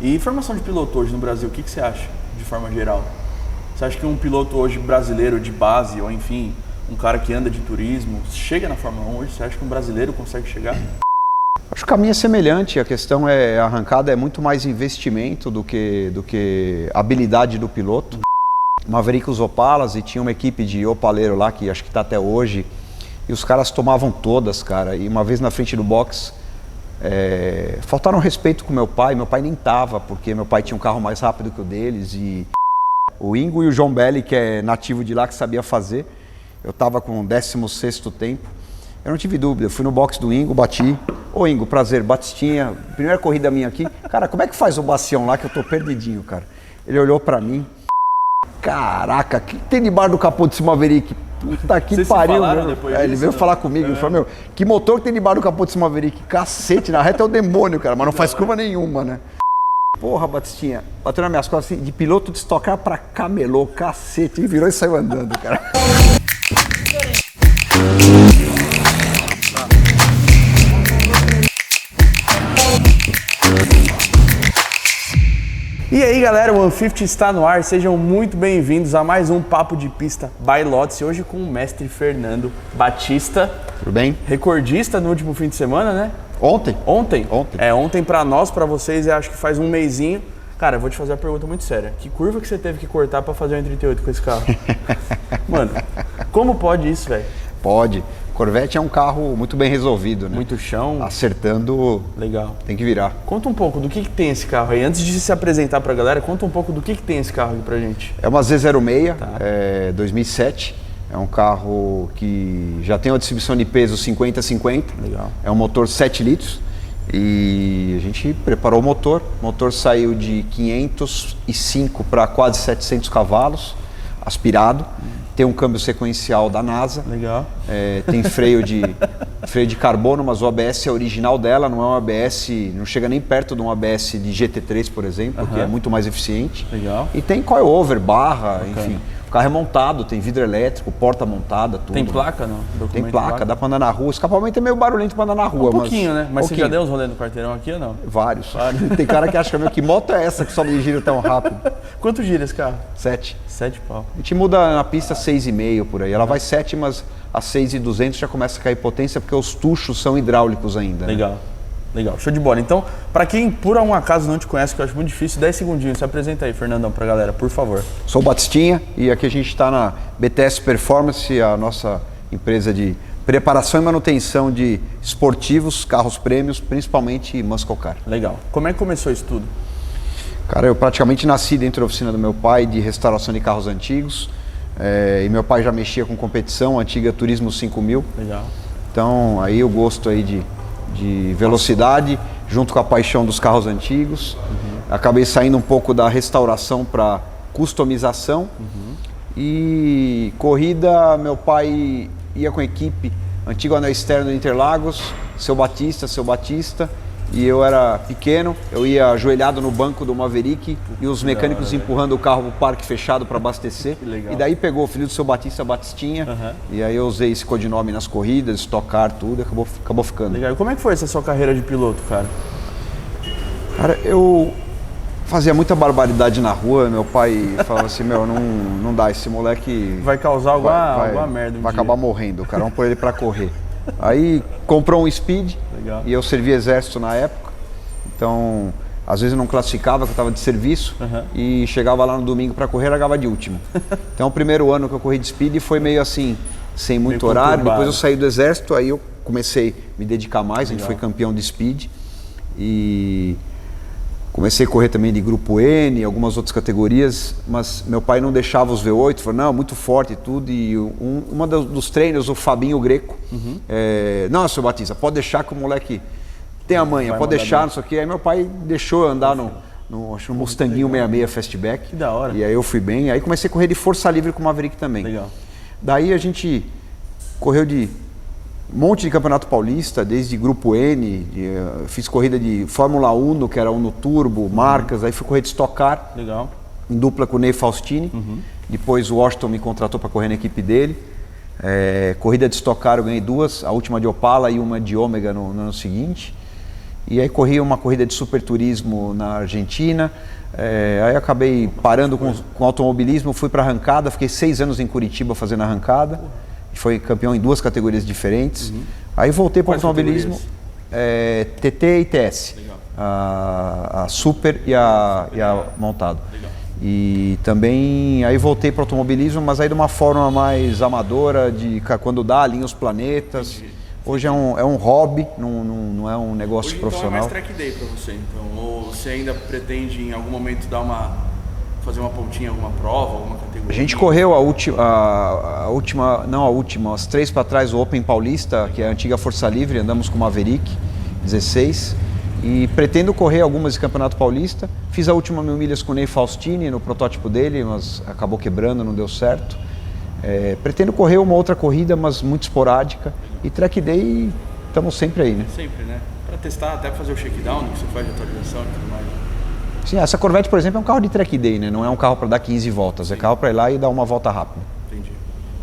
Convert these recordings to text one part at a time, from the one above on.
E formação de piloto hoje no Brasil, o que você acha, de forma geral? Você acha que um piloto hoje brasileiro de base, ou enfim, um cara que anda de turismo, chega na Fórmula 1 hoje? Você acha que um brasileiro consegue chegar? Acho que o caminho é semelhante, a questão é, a arrancada é muito mais investimento do que habilidade do piloto. Maverick usou Opalas e tinha uma equipe de opaleiro lá, que acho que está até hoje, e os caras tomavam todas, cara, e uma vez na frente do box, faltaram respeito com meu pai nem tava, porque meu pai tinha um carro mais rápido que o deles, e o Ingo e o João Belli, que é nativo de lá, que sabia fazer, eu tava com o 16º tempo, eu não tive dúvida, eu fui no box do Ingo, bati, ô Ingo, prazer, Batistinha, primeira corrida minha aqui, cara, como é que faz o bacião lá que eu tô perdidinho, cara? Ele olhou pra mim, caraca, o que tem debaixo do capô desse Maverick? Puta que pariu, meu. Ele veio falar comigo, ele falou, meu, que motor que tem debaixo do capô desse Maverick? Cacete, na reta é o demônio, cara, mas não faz curva nenhuma, né? Porra, Batistinha, bateu nas minhas costas assim, de piloto de Stock Car pra camelô, cacete, ele virou e saiu andando, cara. E aí galera, o 150 está no ar, sejam muito bem-vindos a mais um Papo de Pista by Lotus, hoje com o mestre Fernando Batista. Tudo bem? Recordista no último fim de semana, né? Ontem. Ontem? Ontem. Ontem pra nós, pra vocês, eu acho que faz um mesinho. Cara, eu vou te fazer uma pergunta muito séria. Que curva que você teve que cortar pra fazer o 1,38 com esse carro? Mano, como pode isso, velho? Pode. Corvette é um carro muito bem resolvido, né? Muito chão. Acertando, legal. Tem que virar. Conta um pouco do que tem esse carro aí. Antes de se apresentar pra galera, conta um pouco do que tem esse carro aqui pra gente. É uma Z06, tá. 2007. É um carro que já tem uma distribuição de peso 50-50. Legal. É um motor 7 litros. E a gente preparou o motor. O motor saiu de 505 para quase 700 cavalos, aspirado. Tem um câmbio sequencial da NASA. Legal. Tem freio de carbono, mas o ABS é original dela, não é um ABS, não chega nem perto de um ABS de GT3, por exemplo, que é muito mais eficiente. Legal. E tem coilover, barra, enfim. O carro é montado, tem vidro elétrico, porta montada, tudo. Tem placa, não? Tem placa, dá pra andar na rua. O escapamento é meio barulhento pra andar na rua. Um pouquinho, né? Mas você já deu uns rolês no quarteirão aqui ou não? Vários. Tem cara que acha que moto é essa que sobe e gira tão rápido? Quanto gira esse carro? 7. 7 pau. A gente muda na pista 6,5 por aí. Ela vai 7, mas a 6,200 já começa a cair potência porque os tuchos são hidráulicos ainda. Legal. Né? Legal, show de bola. Então, pra quem por um acaso não te conhece, que eu acho muito difícil, 10 segundinhos, se apresenta aí, Fernandão, pra galera, por favor. Sou o Batistinha e aqui a gente está na BTS Performance, a nossa empresa de preparação e manutenção de esportivos, carros prêmios, principalmente muscle car. Legal. Como é que começou isso tudo? Cara, eu praticamente nasci dentro da oficina do meu pai de restauração de carros antigos. E meu pai já mexia com competição, antiga Turismo 5000. Legal. Então, aí o gosto aí de velocidade, junto com a paixão dos carros antigos. Acabei saindo um pouco da restauração para customização. E corrida, meu pai ia com a equipe, antigo anel externo de Interlagos, seu Batista, e eu era pequeno, eu ia ajoelhado no banco do Maverick e os mecânicos empurrando o carro pro parque fechado para abastecer. E daí pegou o filho do seu Batista, Batistinha, e aí eu usei esse codinome nas corridas, Stock Car, tudo, acabou ficando. Legal. E como é que foi essa sua carreira de piloto, cara? Cara, eu fazia muita barbaridade na rua, meu pai falava assim, meu, não dá, esse moleque... Vai causar alguma merda vai acabar morrendo, cara, vamos pôr ele pra correr. Aí comprou um Speed. Legal. E eu servi exército na época, então às vezes eu não classificava, que eu estava de serviço, e chegava lá no domingo para correr, largava de último. Então o primeiro ano que eu corri de Speed foi meio assim, sem muito horário, depois eu saí do exército, aí eu comecei a me dedicar mais, a gente foi campeão de Speed, e comecei a correr também de grupo N, algumas outras categorias, mas meu pai não deixava os V8, falou, não, muito forte e tudo, e uma dos treinos, o Fabinho Greco, não, seu Batista, pode deixar que o moleque tem a manha, pode deixar, não sei o que, aí meu pai deixou eu andar no Mustanguinho 66 Fastback, que da hora. E aí eu fui bem, aí comecei a correr de força livre com o Maverick também. Legal. Daí a gente correu de um monte de campeonato paulista, desde grupo N, fiz corrida de Fórmula Uno, que era Uno Turbo, marcas, aí fui correr de Stock Car, legal, em dupla com o Ney Faustini. Depois o Washington me contratou para correr na equipe dele. Corrida de Stock Car eu ganhei 2, a última de Opala e uma de Ômega no ano seguinte. E aí corri uma corrida de superturismo na Argentina, aí acabei parando com automobilismo, fui para arrancada, fiquei 6 anos em Curitiba fazendo arrancada, foi campeão em 2 categorias diferentes. Aí voltei para o automobilismo, TT e TS, a super e a montado. Legal. E também aí voltei para o automobilismo, mas aí de uma forma mais amadora, de quando dá, alinha os planetas. Hoje é um hobby, não é um negócio Hoje, profissional. Então é mais track day para você, então, ou você ainda pretende em algum momento fazer uma pontinha, alguma prova, alguma categoria? A gente correu as 3 para trás, o Open Paulista, que é a antiga Força Livre, andamos com o Maverick, 16, e pretendo correr algumas de Campeonato Paulista. Fiz a última 1000 milhas com o Ney Faustini, no protótipo dele, mas acabou quebrando, não deu certo. Pretendo correr uma outra corrida, mas muito esporádica. E track day, estamos sempre aí, né? Sempre, né? Para testar, até fazer o shakedown, que você faz de atualização e tudo mais. Sim, essa Corvette, por exemplo, é um carro de track day, né? Não é um carro para dar 15 voltas, Sim. É carro para ir lá e dar uma volta rápida. Entendi.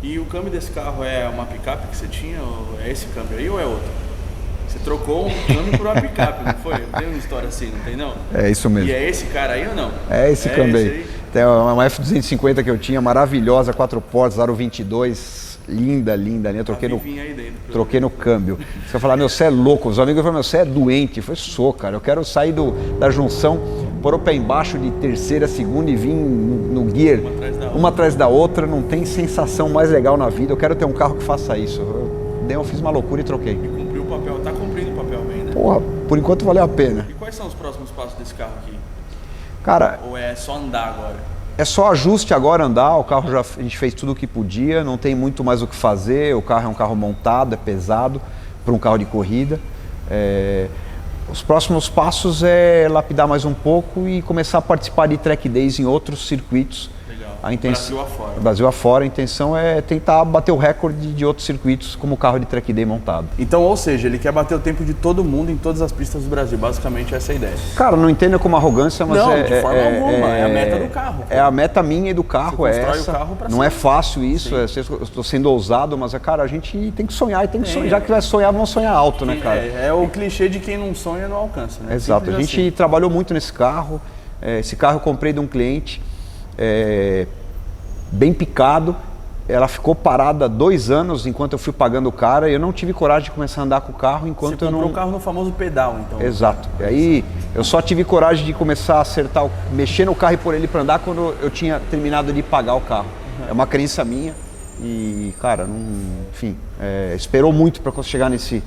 E o câmbio desse carro é uma picape que você tinha, ou é esse câmbio aí ou é outro? Você trocou um câmbio por uma picape, não foi? Tem uma história assim, não tem não? É isso mesmo. E é esse cara aí ou não? É esse câmbio aí. Tem uma F250 que eu tinha, maravilhosa, 4 portas, aro 22, linda, eu troquei no câmbio. Você vai falar, meu, você é louco. Os amigos falaram, meu, você é doente. Eu falei, sou, cara, eu quero sair da junção, pôr o pé embaixo de terceira, segunda e vir no gear, uma atrás da outra. Não tem sensação mais legal na vida. Eu quero ter um carro que faça isso. Eu fiz uma loucura e troquei. E cumpriu o papel, tá cumprindo o papel bem, né? Porra, por enquanto valeu a pena. E quais são os próximos passos desse carro aqui? Cara, ou é só andar agora? É só ajuste agora, andar. O carro a gente fez tudo o que podia, não tem muito mais o que fazer. O carro é um carro montado, é pesado para um carro de corrida. Os próximos passos é lapidar mais um pouco e começar a participar de track days em outros circuitos. Legal. Brasil afora. Brasil afora. A intenção é tentar bater o recorde de outros circuitos como o carro de track day montado. Então, ou seja, ele quer bater o tempo de todo mundo em todas as pistas do Brasil. Basicamente essa é a ideia. Cara, não entenda como arrogância, mas não, de forma alguma. É a meta do carro. É a meta minha e do carro. Você constrói o carro pra não cima. É fácil isso. Eu estou sendo ousado, mas cara, a gente tem que sonhar e tem que sonhar. Já que vai sonhar, vamos sonhar alto, né, cara? É o clichê de quem não sonha não alcança, né? Exato. Simples A gente trabalhou muito nesse carro. Esse carro eu comprei de um cliente bem picado. Ela ficou parada 2 anos enquanto eu fui pagando o cara e eu não tive coragem de começar a andar com o carro enquanto eu não... Você comprou o carro no famoso pedal, então. Exato. E aí eu só tive coragem de começar a acertar, mexer no carro e pôr ele para andar quando eu tinha terminado de pagar o carro. É uma crença minha e, cara, esperou muito para chegar nesse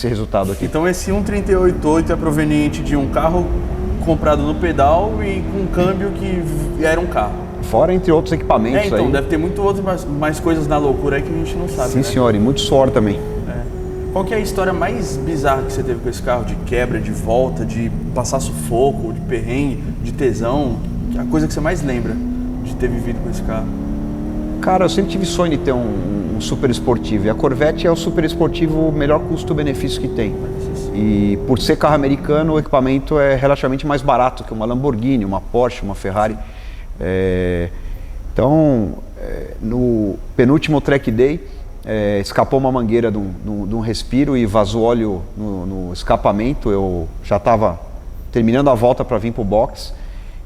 resultado aqui. Então esse 1.38.8 é proveniente de um carro comprado no pedal e com um câmbio que era um carro. Fora entre outros equipamentos então, aí. Deve ter muito outras mais coisas na loucura aí que a gente não sabe. Sim, né? senhor, e muito suor também. Qual que é a história mais bizarra que você teve com esse carro? De quebra, de volta, de passar sufoco, de perrengue, de tesão? A coisa que você mais lembra de ter vivido com esse carro? Cara, eu sempre tive sonho de ter um super esportivo. E a Corvette é o super esportivo melhor custo-benefício que tem. E por ser carro americano, o equipamento é relativamente mais barato que uma Lamborghini, uma Porsche, uma Ferrari. Então, no penúltimo track day, escapou uma mangueira de um respiro e vazou óleo no escapamento. Eu já estava terminando a volta para vir para o box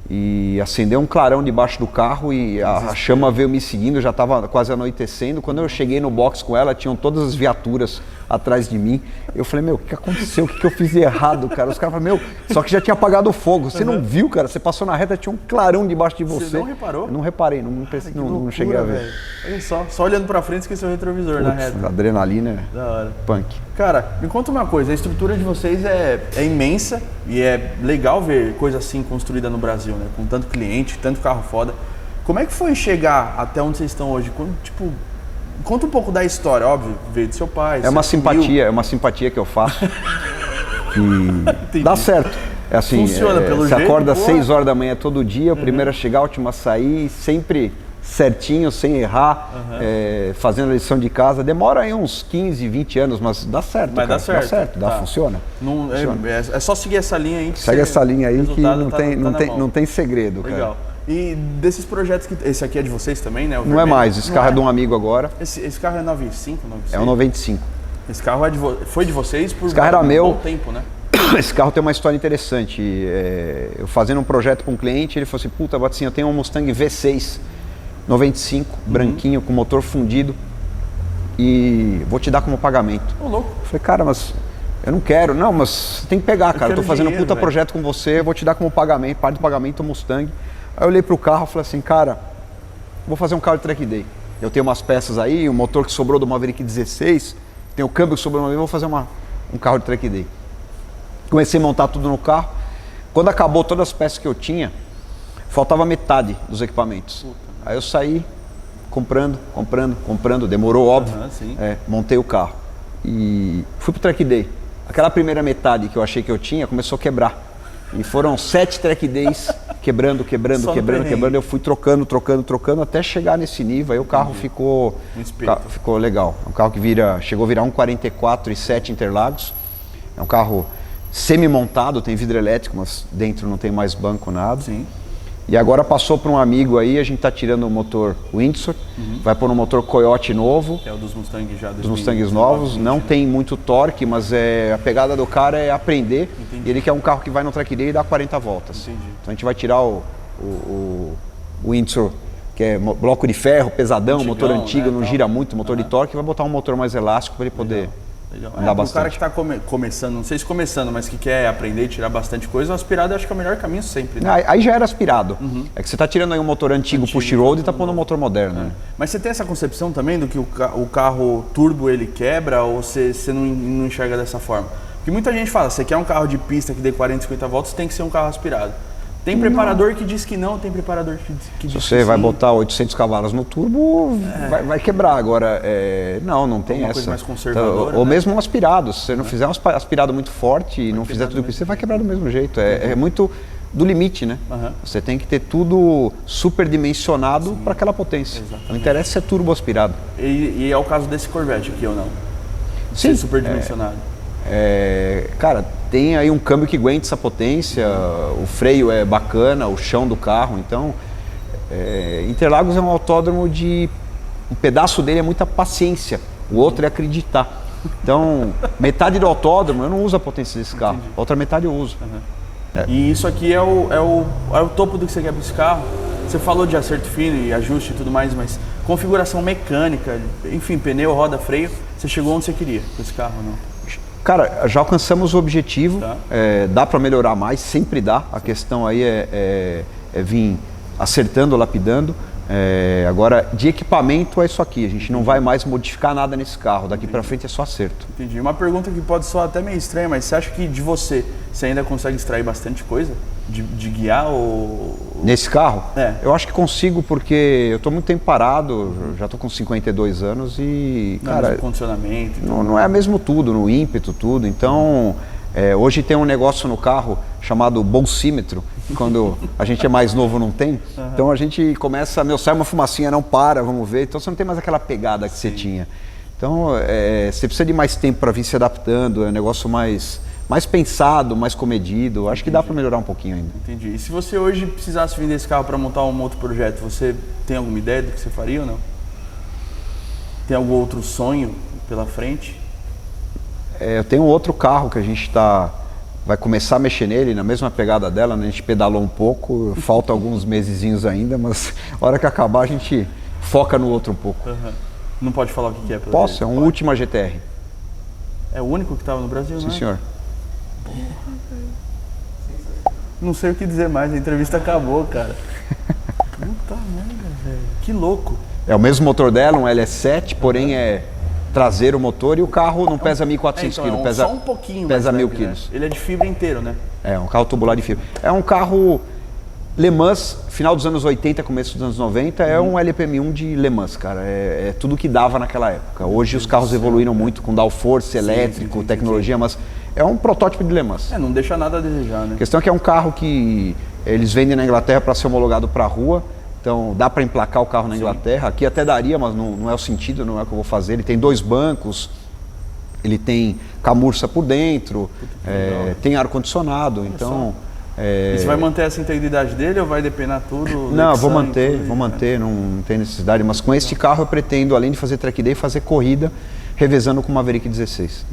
e acendeu um clarão debaixo do carro e a chama veio me seguindo, já estava quase anoitecendo. Quando eu cheguei no box com ela, tinham todas as viaturas atrás de mim. Eu falei, meu, o que aconteceu? O que eu fiz de errado, cara? Os caras falaram, meu, só que já tinha apagado o fogo. Você não viu, cara? Você passou na reta, tinha um clarão debaixo de você. Você não reparou? Eu não reparei, não cheguei a ver. Olha só olhando pra frente, esqueceu o retrovisor na reta. Adrenalina da hora. Punk. Cara, me conta uma coisa, a estrutura de vocês é imensa e é legal ver coisa assim construída no Brasil, né? Com tanto cliente, tanto carro foda. Como é que foi chegar até onde vocês estão hoje? Conta um pouco da história, óbvio, veio do seu pai. É uma simpatia que eu faço. E dá certo. É assim, funciona pelo você jeito. Acorda às 6 horas da manhã todo dia, o primeiro a chegar, o último a sair, sempre certinho, sem errar, fazendo a lição de casa. Demora aí uns 15, 20 anos, mas dá certo. Mas cara. Dá certo, funciona. É só seguir essa linha aí. Segue essa linha aí que não tem segredo, cara. Legal. E desses projetos esse aqui é de vocês também, né? Não é mais, esse carro é de um amigo agora. Esse carro é 95, 96? É um 95. Esse carro foi de vocês por esse carro era um meu. bom tempo, né? Esse carro tem uma história interessante. Eu fazendo um projeto com um cliente, ele falou assim, puta, Baticin, eu tenho um Mustang V6 95, branquinho, com motor fundido, e vou te dar como pagamento. Louco. Eu falei, cara, mas eu não quero. Não, mas você tem que pegar, cara. Eu tô fazendo um puta projeto com você, eu vou te dar como pagamento, parte do pagamento o Mustang. Aí eu olhei pro carro e falei assim, cara, vou fazer um carro de track day. Eu tenho umas peças aí, o motor que sobrou do Maverick 16, tem o câmbio que sobrou do Maverick, vou fazer um carro de track day. Comecei a montar tudo no carro. Quando acabou todas as peças que eu tinha, faltava metade dos equipamentos. Aí eu saí comprando, demorou, óbvio. Montei o carro e fui pro track day. Aquela primeira metade que eu achei que eu tinha começou a quebrar. E foram 7 track days quebrando. Eu fui trocando até chegar nesse nível. Aí o carro ficou legal. É um carro que chegou a virar 1,44 e 7 Interlagos. É um carro semi-montado, tem vidro elétrico, mas dentro não tem mais banco, nada. Sim. E agora passou para um amigo aí, a gente tá tirando o motor Windsor, vai pôr um motor Coyote novo. Que é o dos Mustang já. Dos Mustangs novos, não tem muito torque, mas a pegada do cara é aprender. Entendi. E ele quer um carro que vai no track day e dá 40 voltas. Entendi. Então a gente vai tirar o Windsor, que é bloco de ferro, pesadão, antigão, motor antigo, não gira muito, motor de torque, e vai botar um motor mais elástico para ele poder... Legal. O cara que está começando, não sei se começando, mas que quer aprender e tirar bastante coisa, o aspirado eu acho que é o melhor caminho sempre, né? Aí já era aspirado. É que você está tirando aí um motor antigo push road e está pondo um motor moderno. Né? Mas você tem essa concepção também do que o carro turbo ele quebra, ou você não enxerga dessa forma? Porque muita gente fala, você quer um carro de pista que dê 40, 50 voltas, tem que ser um carro aspirado. Tem preparador que diz que não, tem preparador que diz que sim. Se você vai botar 800 cavalos no turbo, vai quebrar. Agora, não tem essa. Coisa mais conservadora, ou mesmo um aspirado. Se você não fizer um aspirado muito forte e não fizer tudo isso, você vai quebrar do mesmo jeito. É muito do limite, né? Você tem que ter tudo superdimensionado para aquela potência. Exatamente. Não interessa se é turbo aspirado. E é o caso desse Corvette aqui ou não? Sim. Ser superdimensionado. Cara, tem aí um câmbio que aguenta essa potência, o freio é bacana, o chão do carro, então Interlagos é um autódromo um pedaço dele é muita paciência, o outro é acreditar. Então, metade do autódromo eu não uso a potência desse carro, a outra metade eu uso. E isso aqui é o topo do que você quer para esse carro. Você falou de acerto fino e ajuste e tudo mais, mas configuração mecânica, enfim, pneu, roda, freio, você chegou onde você queria com esse carro, não? Cara, já alcançamos o objetivo, dá para melhorar mais, sempre dá. A questão aí é vir acertando, lapidando. Agora, de equipamento é isso aqui, a gente não vai mais modificar nada nesse carro, daqui para frente é só acerto. Entendi. Uma pergunta que pode soar até meio estranha, mas você acha que de você ainda consegue extrair bastante coisa? De guiar ou... Nesse carro? Eu acho que consigo, porque eu estou muito tempo parado, já estou com 52 anos e... Não, cara, condicionamento... Não é mesmo tudo, no ímpeto, tudo. Então, hoje tem um negócio no carro chamado bolsímetro, quando a gente é mais novo não tem. Então a gente começa, sai uma fumacinha, não para, vamos ver. Então você não tem mais aquela pegada que você tinha. Então, você precisa de mais tempo para vir se adaptando, é um negócio mais pensado, mais comedido. Acho que dá para melhorar um pouquinho ainda. Entendi. E se você hoje precisasse vender esse carro para montar um outro projeto, você tem alguma ideia do que você faria ou não? Tem algum outro sonho pela frente? Eu tenho outro carro que a gente vai começar a mexer nele, na mesma pegada dela, né? A gente pedalou um pouco, falta alguns mesezinhos ainda, mas a hora que acabar a gente foca no outro um pouco. Não pode falar o que é? Posso, é um Ultima GTR. É o único que estava no Brasil, Sim, senhor. Não sei o que dizer mais, a entrevista acabou, cara. Puta merda, velho. Que louco. É o mesmo motor dela, um LS7, porém é traseiro o motor e o carro não pesa 1.400 kg, pesa só um pouquinho pesa mais 1.000 kg. Né? Ele é de fibra inteiro, né? É um carro tubular de fibra. É um carro Le Mans, final dos anos 80, começo dos anos 90, é um LPM1 de Le Mans, cara. É tudo que dava naquela época. Hoje os carros evoluíram muito com downforce, elétrico, tecnologia, mas é um protótipo de Le Mans. Não deixa nada a desejar, né? A questão é que é um carro que eles vendem na Inglaterra para ser homologado para a rua. Então dá para emplacar o carro na Inglaterra. Aqui até daria, mas não é o sentido, não é o que eu vou fazer. Ele tem 2 bancos, ele tem camurça por dentro, tem ar-condicionado, então... E você vai manter essa integridade dele ou vai depenar tudo? Não, vou manter, não tem necessidade. Mas com este carro eu pretendo, além de fazer track day, fazer corrida, revezando com o Maverick 16.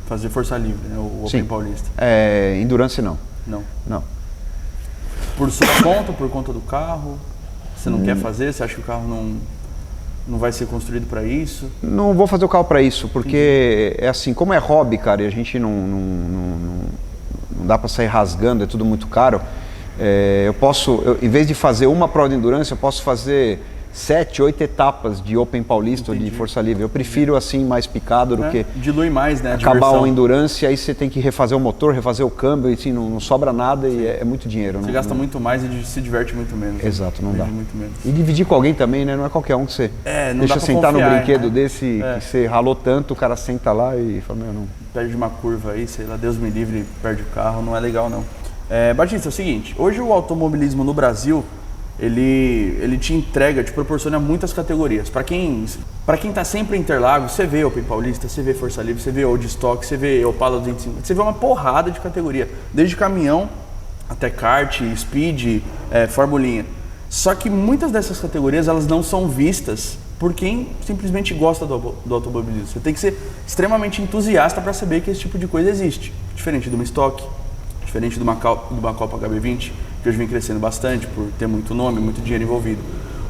fazer força livre, né? O Open Paulista. Endurance não. Não. Por sua conta, por conta do carro? Você não quer fazer? Você acha que o carro não vai ser construído para isso? Não vou fazer o carro para isso, porque é assim, como é hobby, cara, e a gente não dá para sair rasgando, é tudo muito caro. Em vez de fazer uma prova de endurance, eu posso fazer 7, 8 etapas de Open Paulista ou de Força Livre. Eu prefiro assim, mais picado do que... Dilui mais, né? Acabar o endurance, aí você tem que refazer o motor, refazer o câmbio, e assim, não sobra nada e é muito dinheiro. Você gasta muito mais e se diverte muito menos. Exato, não dá. Muito menos. E dividir com alguém também, né? Não é qualquer um que você não deixa dá pra sentar confiar, no brinquedo né? desse, que você ralou tanto, o cara senta lá e fala, meu, não... Perde uma curva aí, sei lá, Deus me livre, perde o carro, não é legal não. Batista, é o seguinte, hoje o automobilismo no Brasil, ele te proporciona muitas categorias. Para quem tá sempre em Interlagos, você vê Open Paulista, você vê Força Livre, você vê Old Stock, você vê Opala 250, você vê uma porrada de categoria, desde caminhão até kart, speed, formulinha. Só que muitas dessas categorias elas não são vistas por quem simplesmente gosta do automobilismo. Você tem que ser extremamente entusiasta para saber que esse tipo de coisa existe. Diferente de uma Stock, diferente de uma Copa HB20, que hoje vem crescendo bastante por ter muito nome, muito dinheiro envolvido.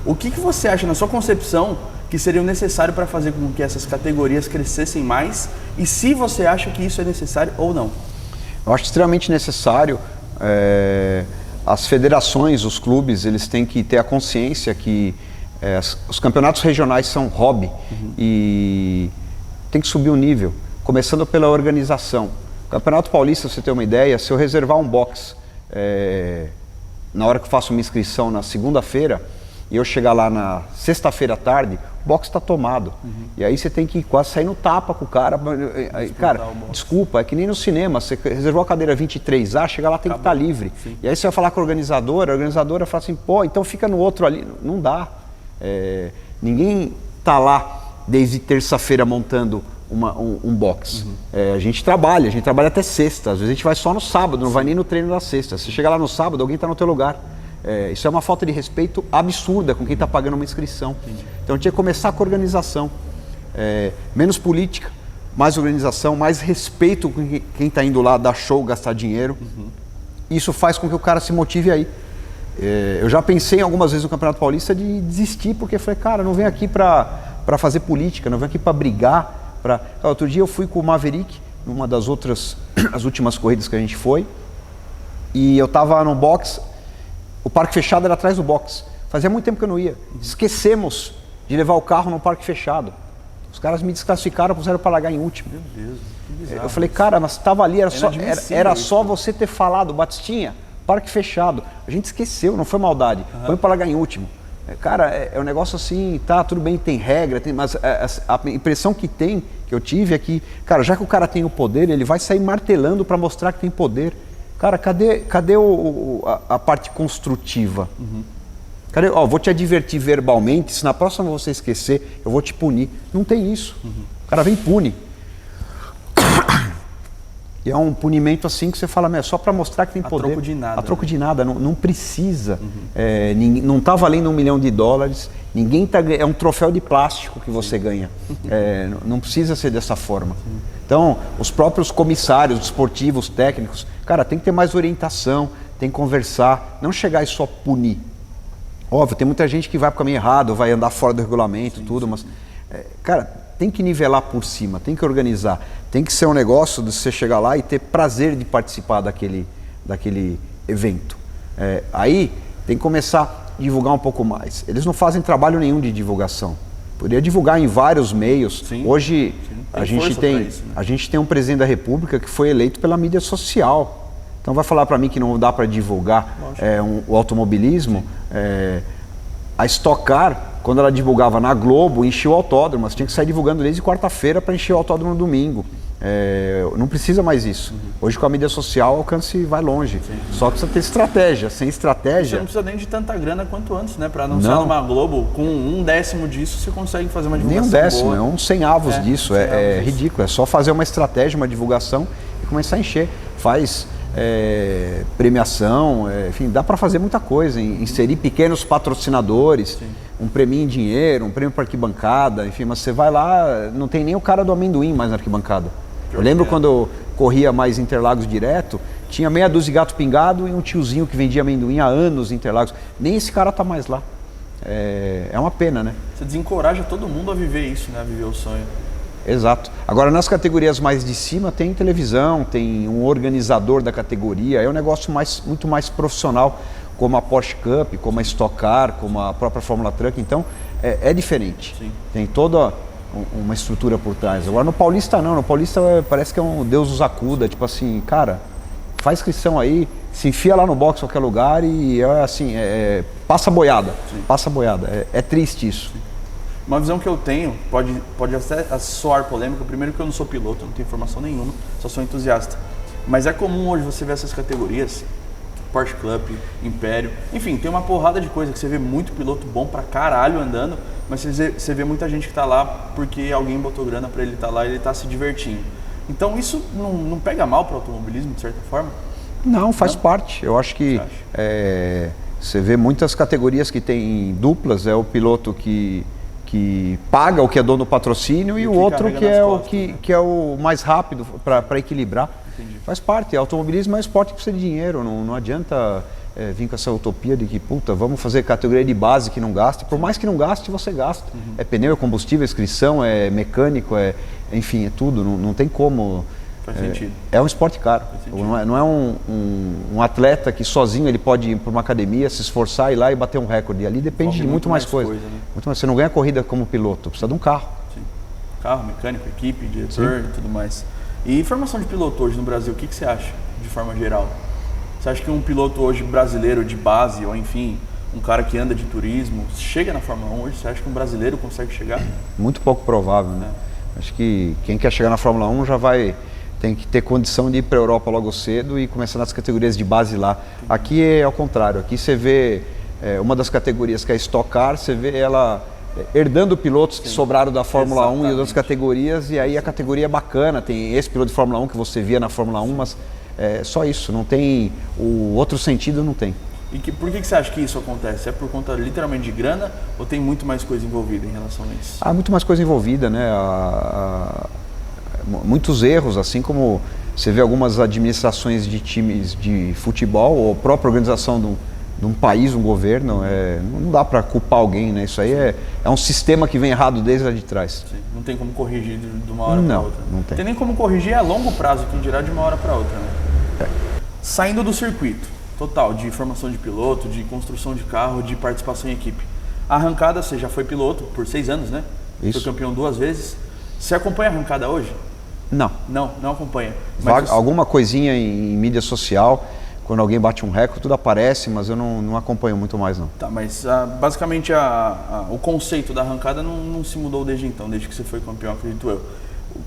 O que você acha, na sua concepção, que seria necessário para fazer com que essas categorias crescessem mais? E se você acha que isso é necessário ou não? Eu acho extremamente necessário. As federações, os clubes, eles têm que ter a consciência que os campeonatos regionais são hobby e tem que subir o nível, começando pela organização. O Campeonato Paulista, pra você ter uma ideia, se eu reservar um box na hora que eu faço minha inscrição na segunda-feira e eu chegar lá na sexta-feira à tarde, o box está tomado. E aí você tem que quase sair no tapa com o cara. Cara, desculpa, é que nem no cinema, você reservou a cadeira 23A, chega lá tem que estar livre. Sim. E aí você vai falar com a organizadora fala assim, pô, então fica no outro ali. Não dá. Ninguém tá lá desde terça-feira montando um box. A gente trabalha até sexta, às vezes a gente vai só no sábado, não vai nem no treino da sexta. Se chega lá no sábado, alguém está no teu lugar. Isso é uma falta de respeito absurda com quem está pagando uma inscrição. Então tinha que começar com organização. Menos política, mais organização, mais respeito com quem está indo lá dar show, gastar dinheiro. Isso faz com que o cara se motive aí. Eu já pensei algumas vezes no Campeonato Paulista de desistir, porque falei, cara, não venho aqui para fazer política, não venho aqui para brigar. Outro dia eu fui com o Maverick, numa das as últimas corridas que a gente foi, e eu estava no box, o parque fechado era atrás do box. Fazia muito tempo que eu não ia. Esquecemos de levar o carro no parque fechado. Os caras me desclassificaram, puseram para largar em último. Meu Deus, que bizarro. Eu falei, cara, mas estava ali, era só você ter falado, Batistinha, parque fechado. A gente esqueceu, não foi maldade. Põe para largar em último. Cara, é um negócio assim, tá, tudo bem, tem regra, mas a impressão que eu tive é que, cara, já que o cara tem o poder, ele vai sair martelando para mostrar que tem poder. Cara, cadê a parte construtiva? Cadê, vou te advertir verbalmente, se na próxima você esquecer, eu vou te punir. Não tem isso. O cara vem e pune. E é um punimento assim que você fala, é só para mostrar que tem poder. A troco de nada. A troco de nada, não precisa. Não está valendo $1 milhão, ninguém tá, é um troféu de plástico que você ganha. Não precisa ser dessa forma. Então, os próprios comissários esportivos, técnicos, cara, tem que ter mais orientação, tem que conversar, não chegar e só punir. Óbvio, tem muita gente que vai para o caminho errado, vai andar fora do regulamento, mas, cara, tem que nivelar por cima, tem que organizar. Tem que ser um negócio de você chegar lá e ter prazer de participar daquele evento. Aí tem que começar a divulgar um pouco mais. Eles não fazem trabalho nenhum de divulgação. Poderia divulgar em vários meios. Sim, hoje a gente tem um presidente da República que foi eleito pela mídia social. Então vai falar para mim que não dá para divulgar o automobilismo. A Stock Car, quando ela divulgava na Globo, encheu o autódromo. Você tinha que sair divulgando desde quarta-feira para encher o autódromo no domingo. Não precisa mais isso. Hoje com a mídia social o alcance vai longe. Só precisa ter estratégia. Sem estratégia... Você não precisa nem de tanta grana quanto antes, né? Para anunciar numa Globo, com 1/10 disso você consegue fazer uma divulgação nem 1/10, boa. é 1/100 disso. É ridículo. É só fazer uma estratégia, uma divulgação e começar a encher. Faz premiação, enfim, dá para fazer muita coisa. Inserir pequenos patrocinadores, um prêmio em dinheiro, um prêmio para arquibancada, enfim, mas você vai lá, não tem nem o cara do amendoim mais na arquibancada. Eu lembro quando eu corria mais Interlagos direto, tinha meia dúzia de gato pingado e um tiozinho que vendia amendoim há anos em Interlagos. Nem esse cara tá mais lá. É uma pena, né? Você desencoraja todo mundo a viver isso, né? A viver o sonho. Exato. Agora, nas categorias mais de cima, tem televisão, tem um organizador da categoria, é um negócio muito mais profissional, como a Porsche Cup, como a Stock Car, como a própria Fórmula Truck. Então, é diferente. Sim. Tem toda uma estrutura por trás. Agora, no Paulista, não. No Paulista, parece que é um Deus os acuda. Tipo assim, cara, faz inscrição aí, se enfia lá no box, qualquer lugar e passa boiada. Sim. Passa boiada. É triste isso. Sim. Uma visão que eu tenho, pode até soar polêmica, primeiro que eu não sou piloto, não tenho informação nenhuma, só sou entusiasta. Mas é comum hoje você ver essas categorias, Porsche Club, Império, enfim, tem uma porrada de coisa que você vê muito piloto bom pra caralho andando, mas você vê muita gente que tá lá porque alguém botou grana pra ele estar lá e ele tá se divertindo. Então isso não pega mal pro automobilismo, de certa forma? Não, faz parte. Eu acho que você vê muitas categorias que tem duplas, é o piloto que paga o que é dono do patrocínio e o outro que é o mais rápido para equilibrar. Entendi. Faz parte. Automobilismo é um esporte que precisa de dinheiro. Não adianta vir com essa utopia de que, vamos fazer categoria de base que não gaste. Por mais que não gaste, você gasta. Uhum. É pneu, é combustível, é inscrição, é mecânico, enfim, é tudo. Não tem como. Faz sentido. É um esporte caro. Não é um atleta que sozinho ele pode ir para uma academia, se esforçar, ir lá e bater um recorde. Ali depende de muito mais coisa. Né? Muito mais. Você não ganha corrida como piloto, precisa de um carro. Sim. Carro, mecânico, equipe, diretor e tudo mais. E formação de piloto hoje no Brasil, o que você acha, de forma geral? Você acha que um piloto hoje brasileiro de base, ou enfim, um cara que anda de turismo, chega na Fórmula 1 hoje? Você acha que um brasileiro consegue chegar? Muito pouco provável, né? Acho que quem quer chegar na Fórmula 1 tem que ter condição de ir para a Europa logo cedo e começar nas categorias de base lá. Aqui é ao contrário, aqui você vê uma das categorias que é a Stock Car, você vê ela herdando pilotos que sobraram da Fórmula 1 e outras categorias, e aí a categoria é bacana, tem esse piloto de Fórmula 1 que você via na Fórmula 1, mas só isso, não tem, o outro sentido não tem. E por que você acha que isso acontece? É por conta literalmente de grana ou tem muito mais coisa envolvida em relação a isso? Há muito mais coisa envolvida, né? Muitos erros, assim como você vê algumas administrações de times de futebol ou a própria organização de um país, um governo, não dá para culpar alguém, né? Isso aí é um sistema que vem errado desde lá de trás. Sim, não tem como corrigir de uma hora para outra. Não tem. Tem nem como corrigir a longo prazo, quem dirá de uma hora para outra, né? Saindo do circuito total, de formação de piloto, de construção de carro, de participação em equipe. A arrancada, você já foi piloto por 6 anos, né? Isso. Foi campeão 2 vezes. Você acompanha a arrancada hoje? Não. Não acompanha. Mas alguma coisinha em mídia social, quando alguém bate um recorde, tudo aparece, mas eu não acompanho muito mais não. Tá, mas basicamente o conceito da arrancada não se mudou desde então, desde que você foi campeão, acredito eu.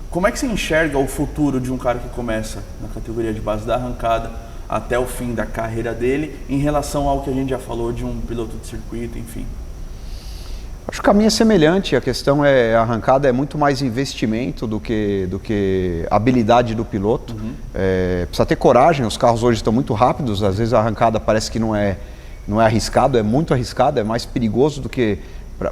Como é que você enxerga o futuro de um cara que começa na categoria de base da arrancada até o fim da carreira dele, em relação ao que a gente já falou de um piloto de circuito, enfim? Acho que o caminho é semelhante, a questão a arrancada é muito mais investimento do que habilidade do piloto. Uhum. Precisa ter coragem, os carros hoje estão muito rápidos, às vezes a arrancada parece que não é arriscado, é muito arriscado, é mais perigoso do que...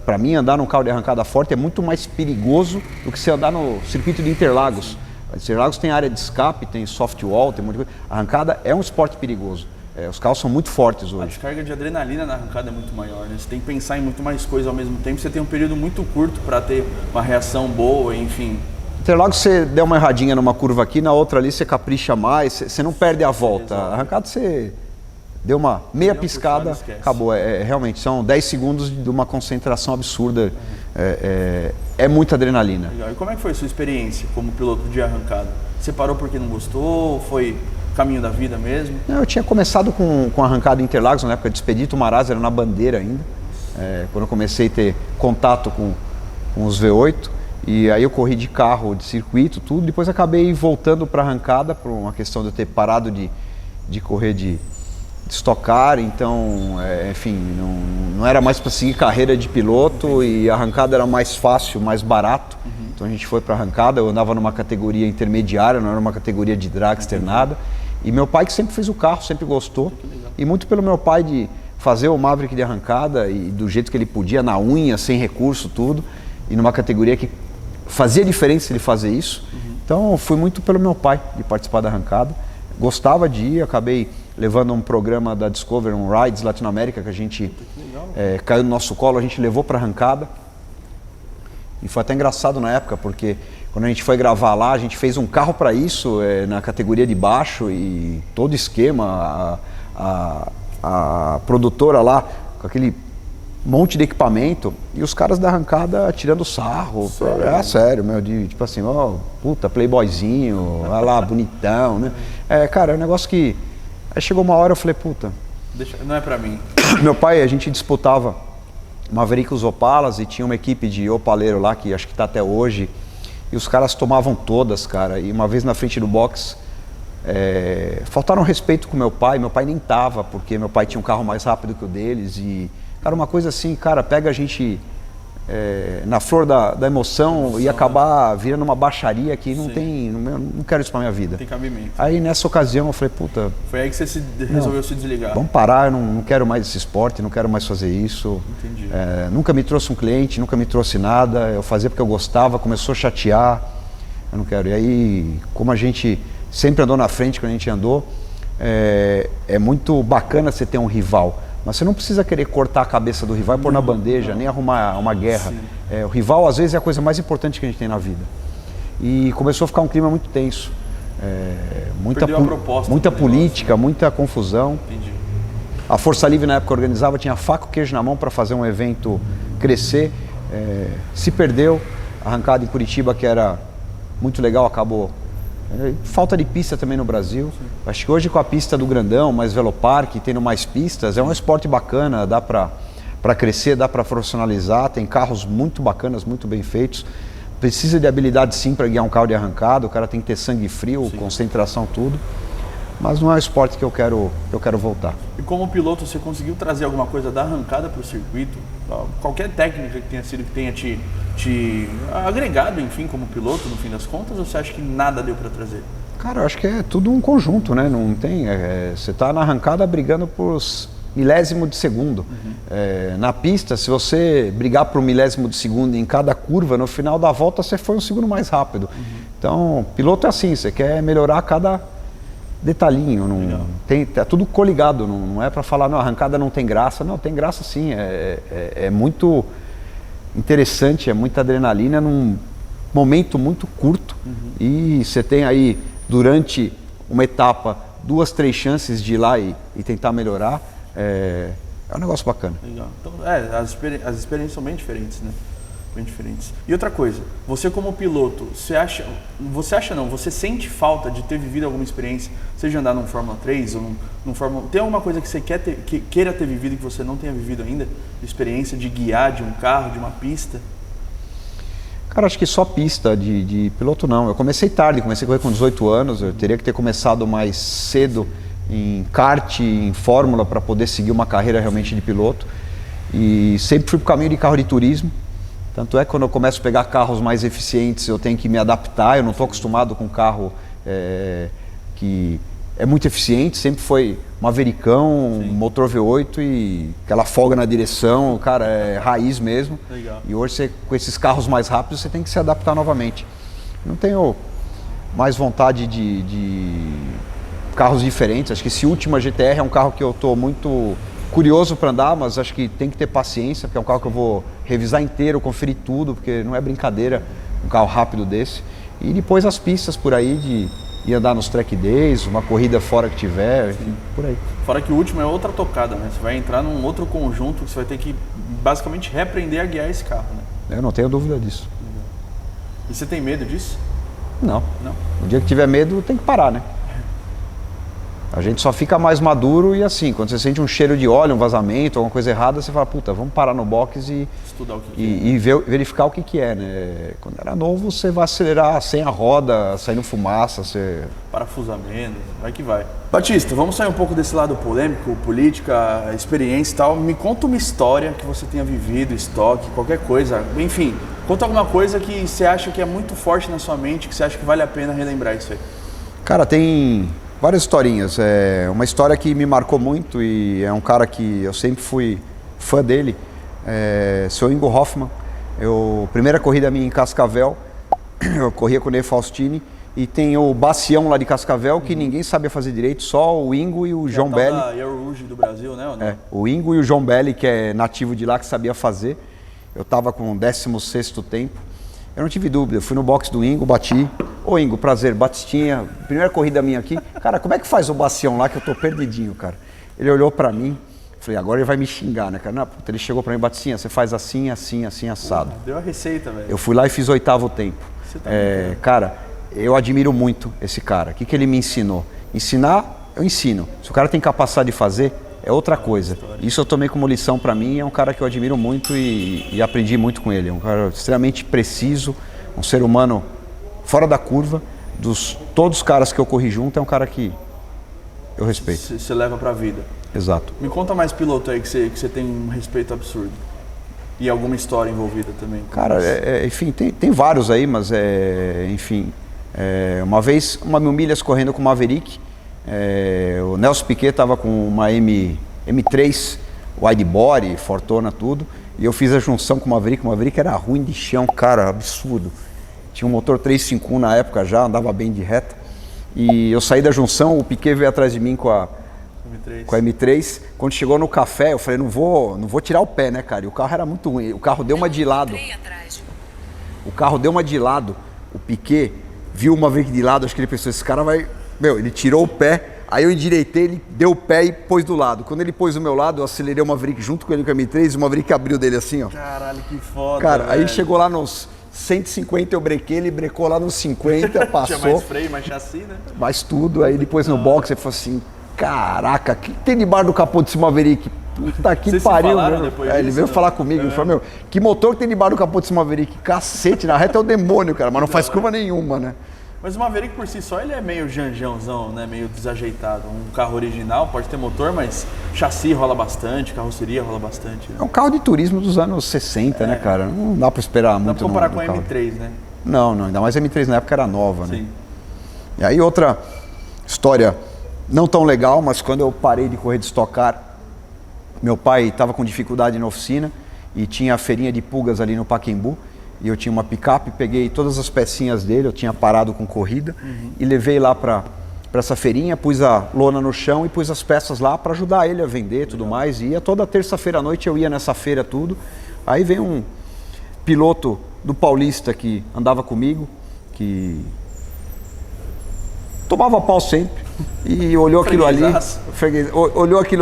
Para mim, andar num carro de arrancada forte é muito mais perigoso do que você andar no circuito de Interlagos. Interlagos tem área de escape, tem soft wall, tem muita coisa. A arrancada é um esporte perigoso. Os carros são muito fortes hoje. A descarga de adrenalina na arrancada é muito maior, né? Você tem que pensar em muito mais coisas ao mesmo tempo. Você tem um período muito curto para ter uma reação boa, enfim. Interlagos, você der uma erradinha numa curva aqui, na outra ali você capricha mais, você não perde a volta. A arrancada você deu uma meia piscada, acabou. Realmente, são 10 segundos de uma concentração absurda. É muita adrenalina. Legal. E como é que foi a sua experiência como piloto de arrancada? Você parou porque não gostou? Foi caminho da vida mesmo? Eu tinha começado com arrancada em Interlagos, na época de Expedito Marazzi, era na Bandeira ainda. Quando eu comecei a ter contato com os V8. E aí eu corri de carro, de circuito, tudo. Depois acabei voltando para arrancada, por uma questão de eu ter parado de correr de Stock Car. Então, enfim, não era mais para seguir carreira de piloto e a arrancada era mais fácil, mais barato. Uhum. Então a gente foi para arrancada, eu andava numa categoria intermediária, não era uma categoria de dragster, nada. E meu pai que sempre fez o carro, sempre gostou. E muito pelo meu pai de fazer o Maverick de arrancada e do jeito que ele podia, na unha, sem recurso, tudo. E numa categoria que fazia diferença ele fazer isso. Uhum. Então, fui muito pelo meu pai de participar da arrancada. Gostava de ir, acabei levando um programa da Discovery, um Rides Latinoamérica, que a gente caiu no nosso colo, a gente levou para a arrancada. E foi até engraçado na época, porque quando a gente foi gravar lá, a gente fez um carro para isso, na categoria de baixo, e todo esquema, a produtora lá, com aquele monte de equipamento, e os caras da arrancada tirando sarro. Sério? Sério, meu, tipo assim, ó, puta, playboyzinho, olha lá, bonitão, né? Cara, é um negócio que... Aí chegou uma hora, eu falei, puta... não é pra mim. Meu pai, a gente disputava Maverick os Opalas, e tinha uma equipe de opaleiro lá, que acho que tá até hoje, e os caras tomavam todas, cara, e uma vez na frente do box, faltaram respeito com meu pai nem tava, porque meu pai tinha um carro mais rápido que o deles, e... Cara, uma coisa assim, cara, pega a gente na flor da emoção e acabar virando uma baixaria que não tem, não quero isso pra minha vida. Não tem cabimento. Aí nessa ocasião eu falei, puta... Foi aí que você resolveu se desligar. Vamos parar, eu não quero mais esse esporte, não quero mais fazer isso. Entendi. Nunca me trouxe um cliente, nunca me trouxe nada, eu fazia porque eu gostava, começou a chatear, eu não quero. E aí, como a gente sempre andou na frente quando a gente andou, é muito bacana você ter um rival. Mas você não precisa querer cortar a cabeça do rival e pôr na bandeja, nem arrumar uma guerra. O rival, às vezes, é a coisa mais importante que a gente tem na vida. E começou a ficar um clima muito tenso. Muita política, muita confusão. Entendi. A Força Livre, na época, organizava, tinha faca e queijo na mão para fazer um evento crescer. Se perdeu. A arrancada em Curitiba, que era muito legal, acabou. Falta de pista também no Brasil. Sim. Acho que hoje com a pista do Grandão, mais Velopark, tendo mais pistas, é um esporte bacana, dá para crescer, dá para profissionalizar, tem carros muito bacanas, muito bem feitos. Precisa de habilidade sim para guiar um carro de arrancada, o cara tem que ter sangue frio, sim, concentração, tudo. Mas não é um esporte que eu quero voltar. E como piloto, você conseguiu trazer alguma coisa da arrancada para o circuito? Qualquer técnica que tenha sido, que tenha te agregado, enfim, como piloto, no fim das contas, ou você acha que nada deu para trazer? Cara, eu acho que é tudo um conjunto, né? Não tem... você está na arrancada brigando por milésimo de segundo. Uhum. Na pista, se você brigar por um milésimo de segundo em cada curva, no final da volta você foi um segundo mais rápido. Uhum. Então, piloto é assim, você quer melhorar cada detalhinho, tá tudo coligado, não é para falar, não, a arrancada não tem graça. Não, tem graça sim, é muito interessante, é muita adrenalina num momento muito curto. Uhum. E você tem aí, durante uma etapa, 2, 3 chances de ir lá e tentar melhorar. É um negócio bacana. Legal. Então, as experiências são bem diferentes, né? Bem diferentes. E outra coisa, você como piloto, você sente falta de ter vivido alguma experiência, seja andar num Fórmula 3 ou num Fórmula... Tem alguma coisa que você queira ter vivido que você não tenha vivido ainda? Experiência de guiar de um carro, de uma pista? Cara, acho que só pista, de piloto não. Eu comecei tarde, comecei a correr com 18 anos, eu teria que ter começado mais cedo em kart, em fórmula, para poder seguir uma carreira realmente de piloto. E sempre fui pro caminho de carro de turismo. Tanto é que quando eu começo a pegar carros mais eficientes, eu tenho que me adaptar. Eu não estou acostumado com carro que é muito eficiente. Sempre foi Mavericão, motor V8 e aquela folga na direção. Cara, é raiz mesmo. Legal. E hoje, com esses carros mais rápidos, você tem que se adaptar novamente. Não tenho mais vontade de carros diferentes. Acho que esse Ultima GTR é um carro que eu estou muito curioso para andar, mas acho que tem que ter paciência, porque é um carro que eu vou revisar inteiro, conferir tudo, porque não é brincadeira um carro rápido desse. E depois as pistas por aí de ir andar nos track days, uma corrida fora que tiver, enfim, por aí. Fora que o último é outra tocada, né? Você vai entrar num outro conjunto que você vai ter que basicamente reaprender a guiar esse carro, né? Eu não tenho dúvida disso. E você tem medo disso? Não. O dia que tiver medo tem que parar, né? A gente só fica mais maduro e assim, quando você sente um cheiro de óleo, um vazamento, alguma coisa errada, você fala, puta, vamos parar no box e estudar o que e verificar o que é, né? Quando era novo, você vai acelerar sem a roda, saindo fumaça, você... Parafusa menos, vai que vai. Batista, vamos sair um pouco desse lado polêmico, política, experiência e tal. Me conta uma história que você tenha vivido, estoque, qualquer coisa. Enfim, conta alguma coisa que você acha que é muito forte na sua mente, que você acha que vale a pena relembrar isso aí. Cara, tem várias historinhas. Uma história que me marcou muito e é um cara que eu sempre fui fã dele, seu Ingo Hoffmann. Primeira corrida minha em Cascavel, eu corria com o Ney Faustini E tem o Bacião lá de Cascavel, que ninguém sabia fazer direito, só o Ingo e o João Belli. É o Rouge do Brasil, né? Ou não? O Ingo e o João Belli, que é nativo de lá, que sabia fazer. Eu estava com o 16º tempo. Eu não tive dúvida, eu fui no box do Ingo, bati. Ô Ingo, prazer, Batistinha, primeira corrida minha aqui. Cara, como é que faz o Bacião lá, que eu tô perdidinho, cara? Ele olhou pra mim, falei, agora ele vai me xingar, né, cara? Não, puta, ele chegou pra mim, Batistinha, você faz assim, assim, assim, assado. Deu a receita, velho. Eu fui lá e fiz o 8º tempo. Você tá cara, eu admiro muito esse cara. O que ele me ensinou? Ensinar, eu ensino. Se o cara tem capacidade de fazer, é outra coisa. Isso eu tomei como lição pra mim, é um cara que eu admiro muito e aprendi muito com ele. É um cara extremamente preciso, um ser humano fora da curva. Todos os caras que eu corri junto, é um cara que eu respeito. Você leva pra vida. Exato. Me conta mais piloto aí que você tem um respeito absurdo. E alguma história envolvida também. Cara, enfim, tem vários aí, mas enfim. Uma vez, uma 1000 milhas correndo com o Maverick, o Nelson Piquet estava com uma M3, widebody, fortona, tudo, e eu fiz a junção com o Maverick era ruim de chão, cara, absurdo. Tinha um motor 351 na época já, andava bem de reta, e eu saí da junção, o Piquet veio atrás de mim com a M3, quando chegou no café, eu falei, não vou tirar o pé, né, cara, e o carro era muito ruim, o carro deu uma de lado, o Piquet viu o Maverick de lado, acho que ele pensou, esse cara vai... ele tirou o pé, aí eu endireitei, ele deu o pé e pôs do lado. Quando ele pôs do meu lado, eu acelerei o Maverick junto com ele com a M3 e o Maverick abriu dele assim, ó. Caralho, que foda, cara, velho. aí chegou lá nos 150, eu brequei, ele brecou lá nos 50, passou. Tinha mais freio, mais chassi, né? Mais tudo, aí depois no box, ele falou assim, caraca, o que tem debaixo do capô desse Maverick? Puta que pariu, meu. Ele veio falar comigo, ele falou, meu, que motor que tem debaixo do capô desse Maverick? Cacete, na reta é o demônio, cara, mas não faz curva nenhuma, né? Mas o Maverick por si só, ele é meio janjãozão, né? Meio desajeitado. Um carro original pode ter motor, mas chassi rola bastante, carroceria rola bastante. Né? É um carro de turismo dos anos 60, né, cara? Não dá pra esperar muito. Dá pra comparar com a M3, né? Não, ainda mais a M3 na época era nova, né? Sim. E aí outra história não tão legal, mas quando eu parei de correr de Stock Car, meu pai estava com dificuldade na oficina e tinha a feirinha de pulgas ali no Pacaembu. E eu tinha uma picape, peguei todas as pecinhas dele, eu tinha parado com corrida e levei lá para essa feirinha, pus a lona no chão e pus as peças lá para ajudar ele a vender e tudo mais. E ia toda terça-feira à noite, eu ia nessa feira tudo. Aí veio um piloto do Paulista que andava comigo, que tomava pau sempre e olhou aquilo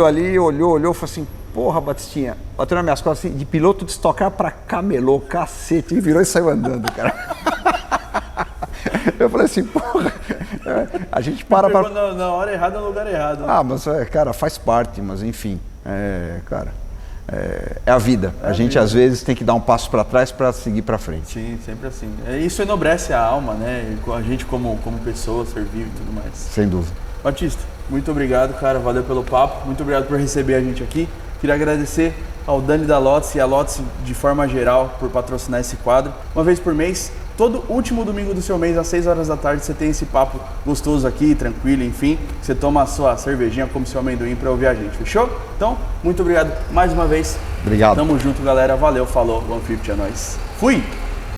ali, olhou, falou assim, porra, Batistinha, bateu nas minhas costas assim, de piloto de Stock Car pra camelô, cacete, e virou e saiu andando, cara. Eu falei assim, porra, a gente para pra... Na hora errada, no lugar errado. Né? Ah, mas, cara, faz parte, mas enfim, cara, é a vida. A gente, às vezes, tem que dar um passo pra trás pra seguir pra frente. Sim, sempre assim. Isso enobrece a alma, né? A gente como pessoa, ser vivo e tudo mais. Sem dúvida. Batista, muito obrigado, cara, valeu pelo papo, muito obrigado por receber a gente aqui. Queria agradecer ao Dani da Lotus e a Lotus de forma geral por patrocinar esse quadro. Uma vez por mês, todo último domingo do seu mês, às 6 horas da tarde, você tem esse papo gostoso aqui, tranquilo, enfim. Você toma a sua cervejinha como seu amendoim para ouvir a gente, fechou? Então, muito obrigado mais uma vez. Obrigado. Tamo junto, galera. Valeu, falou. 150 é nóis. Fui!